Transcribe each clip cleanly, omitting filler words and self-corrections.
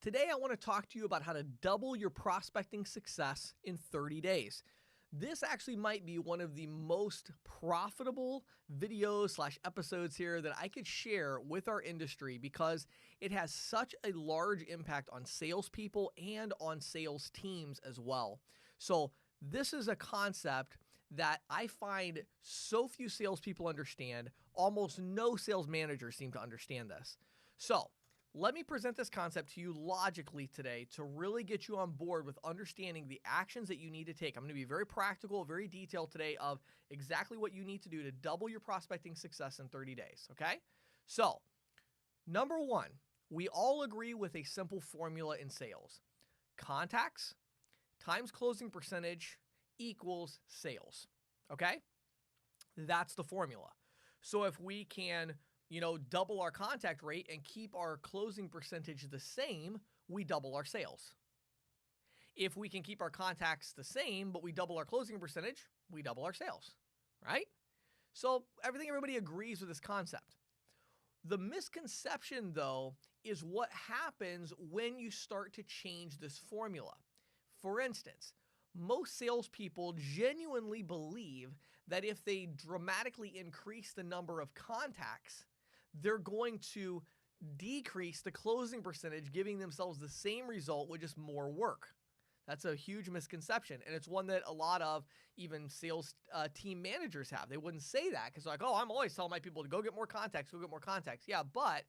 Today, I want to talk to you about how to double your prospecting success in 30 days. This actually might be one of the most profitable videos/episodes here that I could share with our industry because it has such a large impact on salespeople and on sales teams as well. So, this is a concept that I find so few salespeople understand. Almost no sales managers seem to understand this. So, let me present this concept to you logically today to really get you on board with understanding the actions that you need to take. I'm going to be very practical, very detailed today of exactly what you need to do to double your prospecting success in 30 days, okay? So, number one, we all agree with a simple formula in sales. Contacts times closing percentage equals sales, okay? That's the formula. So if we can double our contact rate and keep our closing percentage the same, we double our sales. If we can keep our contacts the same, but we double our closing percentage, we double our sales, right? So everybody agrees with this concept. The misconception, though, is what happens when you start to change this formula. For instance, most salespeople genuinely believe that if they dramatically increase the number of contacts, they're going to decrease the closing percentage, giving themselves the same result with just more work. That's a huge misconception, and it's one that a lot of even sales team managers have. They wouldn't say that because they're like, oh, I'm always telling my people to go get more contacts, go get more contacts. Yeah, but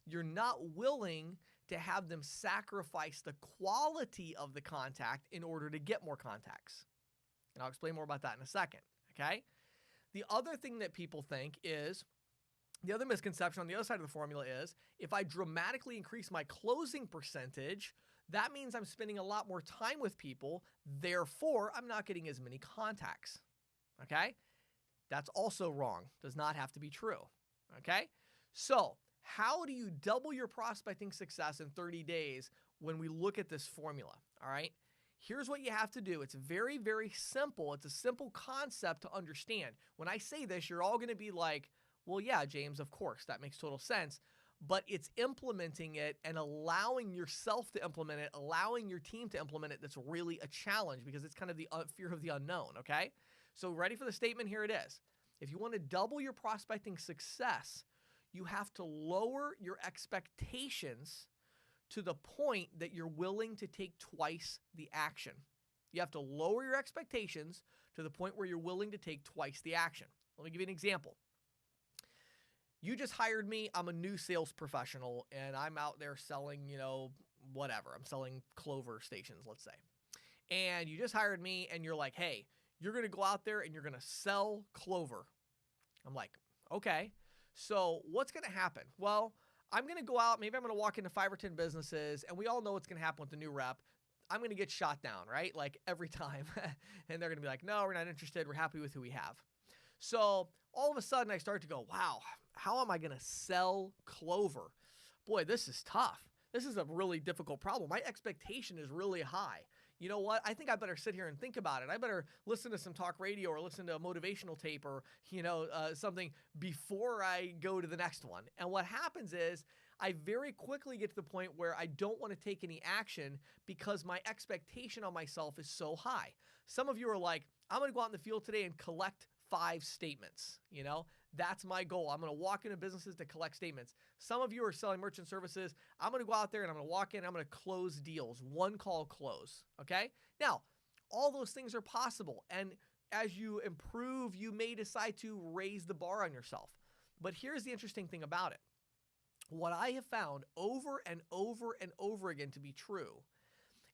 you're not willing to have them sacrifice the quality of the contact in order to get more contacts. And I'll explain more about that in a second, okay? The other thing that people think is, the other misconception on the other side of the formula is, if I dramatically increase my closing percentage, that means I'm spending a lot more time with people, therefore I'm not getting as many contacts, okay? That's also wrong. Does not have to be true, okay? So, how do you double your prospecting success in 30 days when we look at this formula, all right? Here's what you have to do. It's very, very simple. It's a simple concept to understand. When I say this, you're all going to be like, well, yeah, James, of course, that makes total sense. But it's implementing it and allowing yourself to implement it, allowing your team to implement it that's really a challenge because it's kind of the fear of the unknown, okay? So ready for the statement? Here it is. If you want to double your prospecting success, you have to lower your expectations to the point that you're willing to take twice the action. You have to lower your expectations to the point where you're willing to take twice the action. Let me give you an example. You just hired me. I'm a new sales professional, and I'm out there selling, whatever. I'm selling Clover stations, let's say. And you just hired me, and you're like, hey, you're going to go out there and you're going to sell Clover. I'm like, okay. So what's going to happen? Well, I'm going to go out. Maybe I'm going to walk into 5 or 10 businesses, and we all know what's going to happen with the new rep. I'm going to get shot down, right? Like every time. And they're going to be like, no, we're not interested. We're happy with who we have. So all of a sudden I start to go, wow, how am I going to sell Clover? Boy, this is tough. This is a really difficult problem. My expectation is really high. You know what? I think I better sit here and think about it. I better listen to some talk radio or listen to a motivational tape or, something before I go to the next one. And what happens is I very quickly get to the point where I don't want to take any action because my expectation on myself is so high. Some of you are like, I'm going to go out in the field today and collect 5 statements. That's my goal. I'm going to walk into businesses to collect statements. Some of you are selling merchant services. I'm going to go out there and I'm going to walk in and I'm going to close deals. One call close. Okay. Now, all those things are possible. And as you improve, you may decide to raise the bar on yourself. But here's the interesting thing about it. What I have found over and over and over again to be true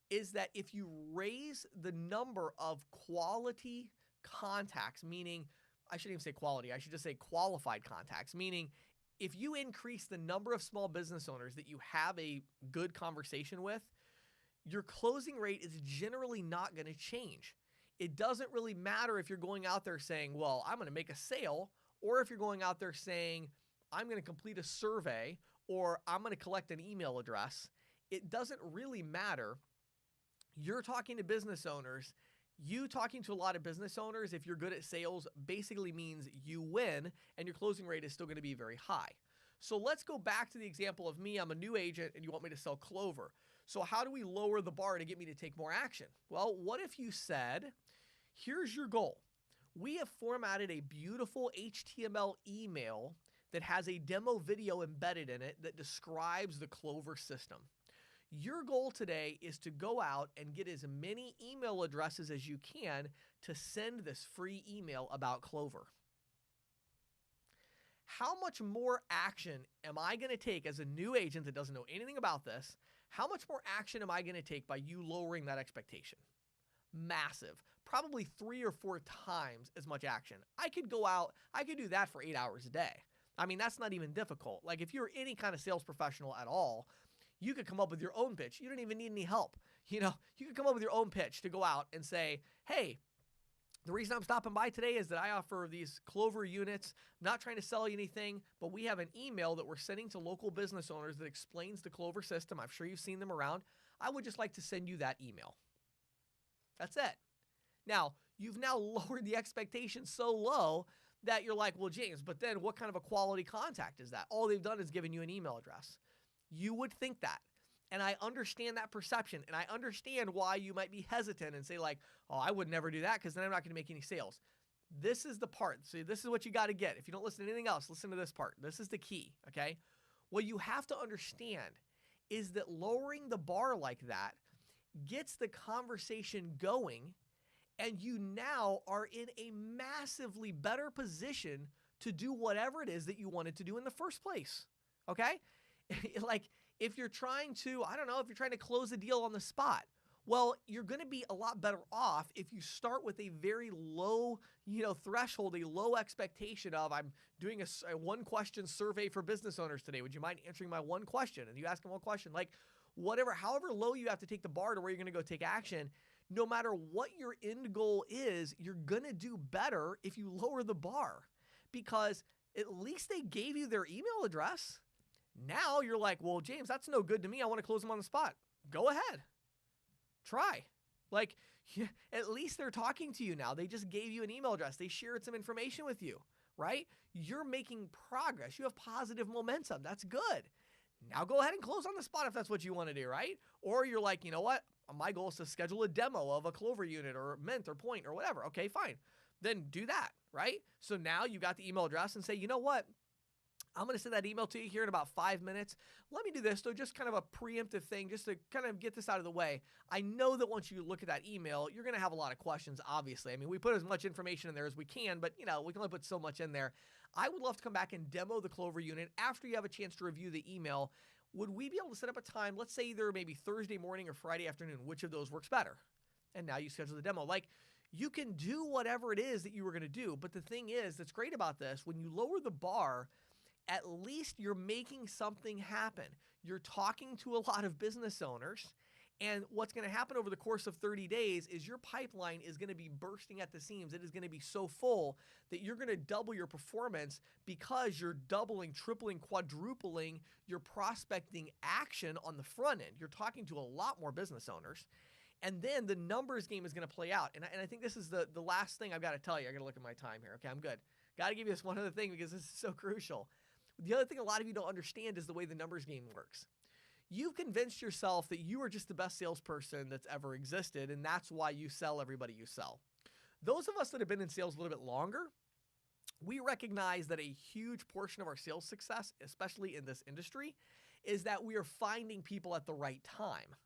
is that if you raise the number of quality contacts, meaning, I shouldn't even say quality, I should just say qualified contacts, meaning if you increase the number of small business owners that you have a good conversation with, your closing rate is generally not going to change. It doesn't really matter if you're going out there saying, well, I'm going to make a sale, or if you're going out there saying, I'm going to complete a survey, or I'm going to collect an email address. It doesn't really matter. You're talking to business owners. You talking to a lot of business owners, if you're good at sales, basically means you win and your closing rate is still going to be very high. So let's go back to the example of me. I'm a new agent and you want me to sell Clover. So how do we lower the bar to get me to take more action? Well, what if you said, here's your goal. We have formatted a beautiful HTML email that has a demo video embedded in it that describes the Clover system. Your goal today is to go out and get as many email addresses as you can to send this free email about Clover. How much more action am I going to take as a new agent that doesn't know anything about this? How much more action am I going to take by you lowering that expectation? Massive. Probably 3 or 4 times as much action. I could go out, I could do that for 8 hours a day. I mean, that's not even difficult. Like if you're any kind of sales professional at all, you could come up with your own pitch. You don't even need any help. You could come up with your own pitch to go out and say, hey, the reason I'm stopping by today is that I offer these Clover units. I'm not trying to sell you anything, but we have an email that we're sending to local business owners that explains the Clover system. I'm sure you've seen them around. I would just like to send you that email. That's it. Now, you've now lowered the expectation so low that you're like, well, James, but then what kind of a quality contact is that? All they've done is given you an email address. You would think that. And I understand that perception, and I understand why you might be hesitant and say like, oh, I would never do that because then I'm not going to make any sales. This is the part. So this is what you got to get. If you don't listen to anything else, listen to this part. This is the key, okay? What you have to understand is that lowering the bar like that gets the conversation going, and you now are in a massively better position to do whatever it is that you wanted to do in the first place, okay? Like, if you're trying to, I don't know, if you're trying to close a deal on the spot, well, you're going to be a lot better off if you start with a very low, threshold, a low expectation of, I'm doing a one-question survey for business owners today. Would you mind answering my one question? And you ask them one question, like whatever, however low you have to take the bar to where you're going to go take action, no matter what your end goal is, you're going to do better if you lower the bar because at least they gave you their email address. Now you're like, well, James, that's no good to me. I want to close them on the spot. Go ahead. Try. Like, at least they're talking to you now. They just gave you an email address. They shared some information with you, right? You're making progress. You have positive momentum. That's good. Now go ahead and close on the spot if that's what you want to do, right? Or you're like, you know what? My goal is to schedule a demo of a Clover unit or Mint or Point or whatever. Okay, fine. Then do that, right? So now you got the email address and say, you know what? I'm going to send that email to you here in about 5 minutes. Let me do this, though, just kind of a preemptive thing, just to kind of get this out of the way. I know that once you look at that email, you're going to have a lot of questions, obviously. I mean, we put as much information in there as we can, but, we can only put so much in there. I would love to come back and demo the Clover unit after you have a chance to review the email. Would we be able to set up a time, let's say either maybe Thursday morning or Friday afternoon, which of those works better? And now you schedule the demo. Like, you can do whatever it is that you were going to do, but the thing is, that's great about this, when you lower the bar, at least you're making something happen. You're talking to a lot of business owners, and what's going to happen over the course of 30 days is your pipeline is going to be bursting at the seams. It is going to be so full that you're going to double your performance because you're doubling, tripling, quadrupling your prospecting action on the front end. You're talking to a lot more business owners, and then the numbers game is going to play out. And I think this is the last thing I've got to tell you. I got to look at my time here. Okay, I'm good. Got to give you this one other thing because this is so crucial. The other thing a lot of you don't understand is the way the numbers game works. You've convinced yourself that you are just the best salesperson that's ever existed, and that's why you sell everybody you sell. Those of us that have been in sales a little bit longer, we recognize that a huge portion of our sales success, especially in this industry, is that we are finding people at the right time.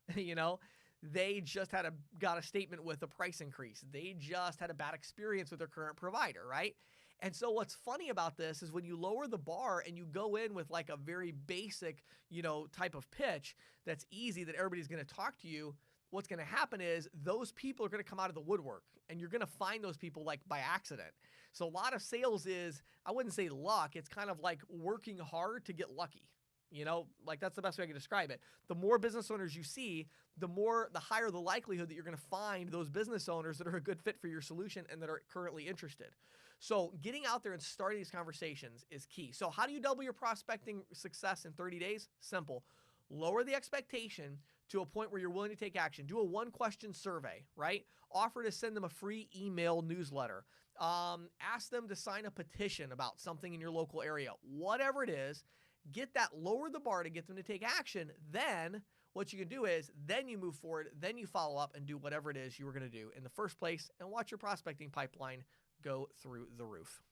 They just got a statement with a price increase. They just had a bad experience with their current provider, right? And so what's funny about this is when you lower the bar and you go in with like a very basic, type of pitch that's easy that everybody's going to talk to you, what's going to happen is those people are going to come out of the woodwork and you're going to find those people like by accident. So a lot of sales is, I wouldn't say luck, it's kind of like working hard to get lucky. Like that's the best way I can describe it. The more business owners you see, the higher the likelihood that you're going to find those business owners that are a good fit for your solution and that are currently interested. So getting out there and starting these conversations is key. So how do you double your prospecting success in 30 days? Simple. Lower the expectation to a point where you're willing to take action. Do a one-question survey, right? Offer to send them a free email newsletter. Ask them to sign a petition about something in your local area. Whatever it is, get that, lower the bar to get them to take action. Then what you can do is then you move forward, then you follow up and do whatever it is you were going to do in the first place and watch your prospecting pipeline go through the roof.